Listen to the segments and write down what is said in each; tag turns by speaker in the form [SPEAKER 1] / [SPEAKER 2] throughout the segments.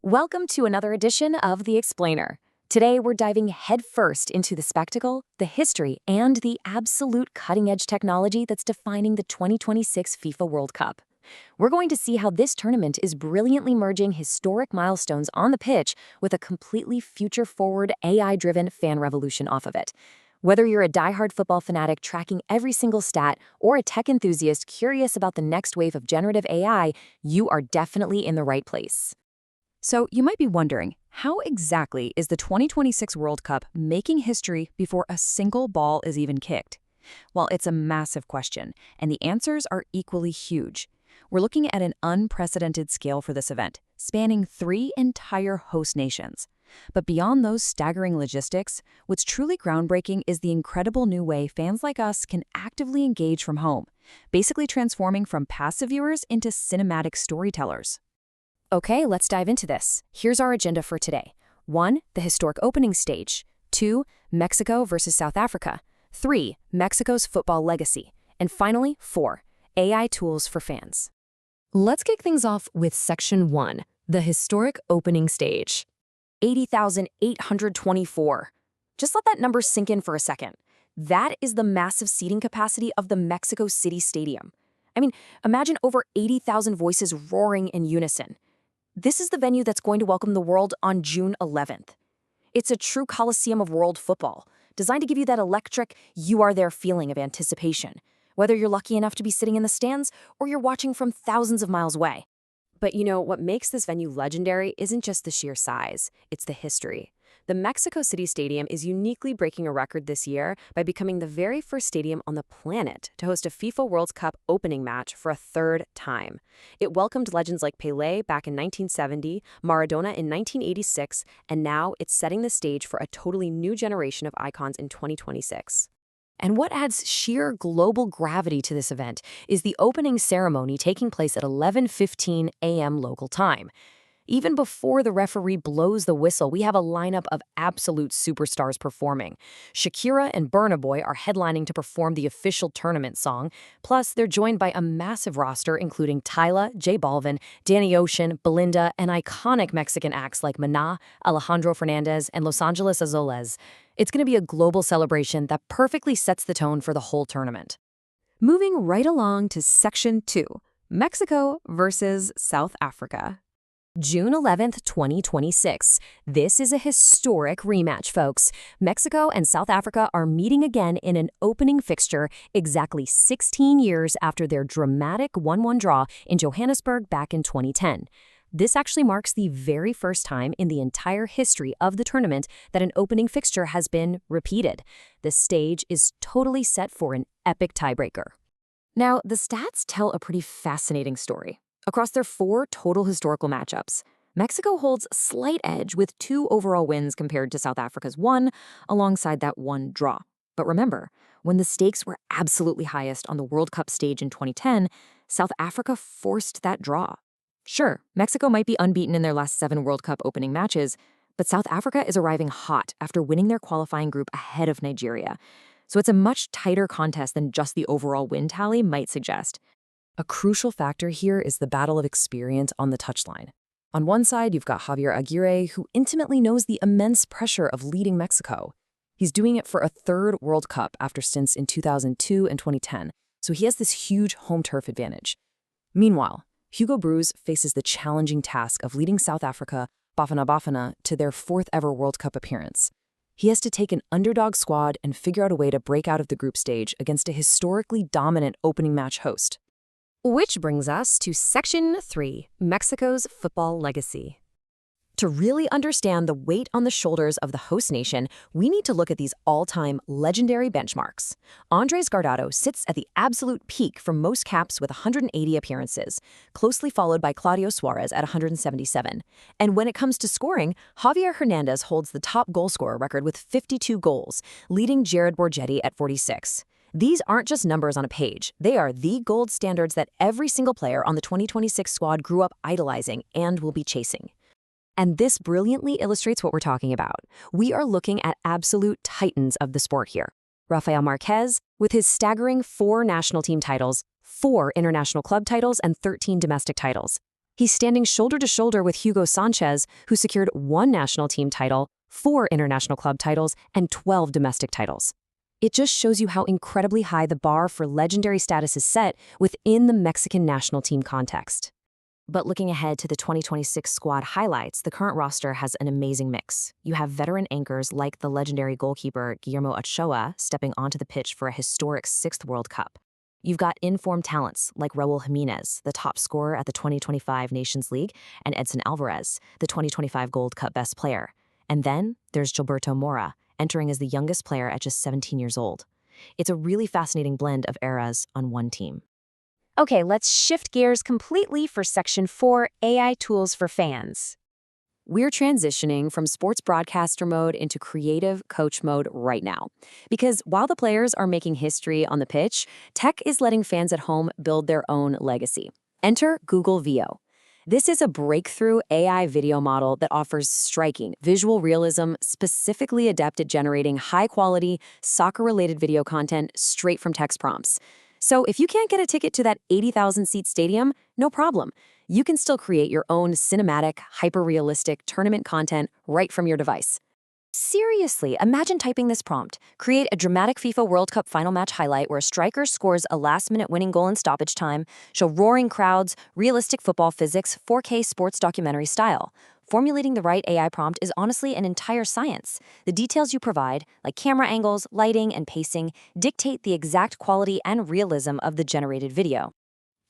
[SPEAKER 1] Welcome to another edition of The Explainer. Today, we're diving headfirst into the spectacle, the history, and the absolute cutting-edge technology that's defining the 2026 FIFA World Cup. We're going to see how this tournament is brilliantly merging historic milestones on the pitch with a completely future-forward, AI-driven fan revolution off of it. Whether you're a diehard football fanatic tracking every single stat or a tech enthusiast curious about the next wave of generative AI, you are definitely in the right place. So you might be wondering, how exactly is the 2026 World Cup making history before a single ball is even kicked? Well, it's a massive question, and the answers are equally huge. We're looking at an unprecedented scale for this event, spanning 3 entire host nations. But beyond those staggering logistics, what's truly groundbreaking is the incredible new way fans like us can actively engage from home, basically transforming from passive viewers into cinematic storytellers. Okay, let's dive into this. Here's our agenda for today. 1. The historic opening stage. 2. Mexico versus South Africa. 3. Mexico's football legacy. And finally, 4. AI tools for fans. Let's kick things off with Section 1, the historic opening stage. 80,824. Just let that number sink in for a second. That is the massive seating capacity of the Mexico City Stadium. Imagine over 80,000 voices roaring in unison. This is the venue that's going to welcome the world on June 11th. It's a true coliseum of world football, designed to give you that electric, you-are-there feeling of anticipation, whether you're lucky enough to be sitting in the stands or you're watching from thousands of miles away. But what makes this venue legendary isn't just the sheer size, it's the history. The Mexico City Stadium is uniquely breaking a record this year by becoming the very first stadium on the planet to host a FIFA World Cup opening match for a third time. It welcomed legends like Pelé back in 1970, Maradona in 1986, and now it's setting the stage for a totally new generation of icons in 2026. And what adds sheer global gravity to this event is the opening ceremony taking place at 11:15 a.m. local time. Even before the referee blows the whistle, we have a lineup of absolute superstars performing. Shakira and Burna Boy are headlining to perform the official tournament song. Plus, they're joined by a massive roster including Tyla, J Balvin, Danny Ocean, Belinda, and iconic Mexican acts like Maná, Alejandro Fernandez, and Los Angeles Azules. It's going to be a global celebration that perfectly sets the tone for the whole tournament. Moving right along to Section 2, Mexico versus South Africa. June 11th, 2026. This is a historic rematch, folks. Mexico and South Africa are meeting again in an opening fixture exactly 16 years after their dramatic 1-1 draw in Johannesburg back in 2010. This actually marks the very first time in the entire history of the tournament that an opening fixture has been repeated. The stage is totally set for an epic tiebreaker. Now, the stats tell a pretty fascinating story. Across their 4 total historical matchups, Mexico holds a slight edge with 2 overall wins compared to South Africa's 1, alongside that 1 draw. But remember, when the stakes were absolutely highest on the World Cup stage in 2010, South Africa forced that draw. Sure, Mexico might be unbeaten in their last 7 World Cup opening matches, but South Africa is arriving hot after winning their qualifying group ahead of Nigeria. So it's a much tighter contest than just the overall win tally might suggest. A crucial factor here is the battle of experience on the touchline. On one side, you've got Javier Aguirre, who intimately knows the immense pressure of leading Mexico. He's doing it for a 3rd World Cup after stints in 2002 and 2010, so he has this huge home turf advantage. Meanwhile, Hugo Broos faces the challenging task of leading South Africa, Bafana Bafana, to their 4th ever World Cup appearance. He has to take an underdog squad and figure out a way to break out of the group stage against a historically dominant opening match host. Which brings us to Section 3, Mexico's football legacy. To really understand the weight on the shoulders of the host nation, we need to look at these all-time legendary benchmarks. Andres Guardado sits at the absolute peak for most caps with 180 appearances, closely followed by Claudio Suarez at 177. And when it comes to scoring, Javier Hernandez holds the top goal scorer record with 52 goals, leading Jared Borgetti at 46. These aren't just numbers on a page. They are the gold standards that every single player on the 2026 squad grew up idolizing and will be chasing. And this brilliantly illustrates what we're talking about. We are looking at absolute titans of the sport here. Rafael Marquez, with his staggering 4 national team titles, 4 international club titles, and 13 domestic titles. He's standing shoulder to shoulder with Hugo Sanchez, who secured 1 national team title, 4 international club titles, and 12 domestic titles. It just shows you how incredibly high the bar for legendary status is set within the Mexican national team context. But looking ahead to the 2026 squad highlights, the current roster has an amazing mix. You have veteran anchors like the legendary goalkeeper Guillermo Ochoa stepping onto the pitch for a historic 6th World Cup. You've got informed talents like Raul Jimenez, the top scorer at the 2025 Nations League, and Edson Alvarez, the 2025 Gold Cup best player. And then there's Gilberto Mora, entering as the youngest player at just 17 years old. It's a really fascinating blend of eras on one team. Okay, let's shift gears completely for Section 4, AI Tools for Fans. We're transitioning from sports broadcaster mode into creative coach mode right now. Because while the players are making history on the pitch, tech is letting fans at home build their own legacy. Enter Google VO. This is a breakthrough AI video model that offers striking visual realism, specifically adept at generating high-quality, soccer-related video content straight from text prompts. So if you can't get a ticket to that 80,000-seat stadium, no problem. You can still create your own cinematic, hyper-realistic tournament content right from your device. Seriously, imagine typing this prompt. Create a dramatic FIFA World Cup final match highlight where a striker scores a last-minute winning goal in stoppage time, show roaring crowds, realistic football physics, 4K sports documentary style. Formulating the right AI prompt is honestly an entire science. The details you provide, like camera angles, lighting, and pacing, dictate the exact quality and realism of the generated video.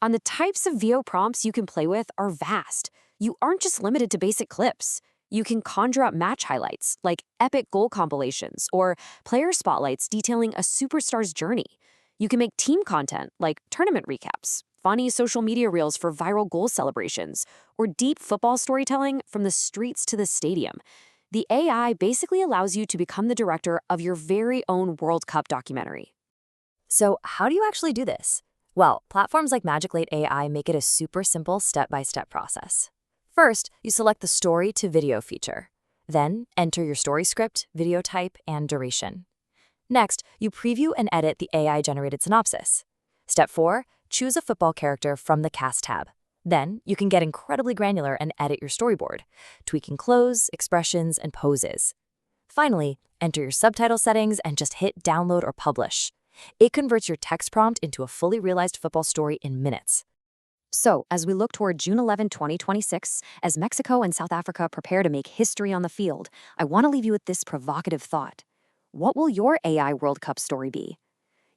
[SPEAKER 1] And the types of VO prompts you can play with are vast. You aren't just limited to basic clips. You can conjure up match highlights, like epic goal compilations, or player spotlights detailing a superstar's journey. You can make team content, like tournament recaps, funny social media reels for viral goal celebrations, or deep football storytelling from the streets to the stadium. The AI basically allows you to become the director of your very own World Cup documentary. So how do you actually do this? Well, platforms like Magic Late AI make it a super simple step-by-step process. First, you select the story to video feature. Then, enter your story script, video type, and duration. Next, you preview and edit the AI-generated synopsis. Step 4, choose a football character from the Cast tab. Then, you can get incredibly granular and edit your storyboard, tweaking clothes, expressions, and poses. Finally, enter your subtitle settings and just hit download or publish. It converts your text prompt into a fully realized football story in minutes. So, as we look toward June 11, 2026, as Mexico and South Africa prepare to make history on the field, I want to leave you with this provocative thought. What will your AI World Cup story be?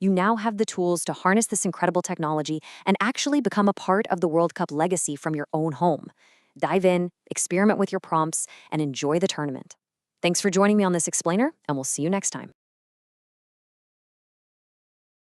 [SPEAKER 1] You now have the tools to harness this incredible technology and actually become a part of the World Cup legacy from your own home. Dive in, experiment with your prompts, and enjoy the tournament. Thanks for joining me on this explainer, and we'll see you next time.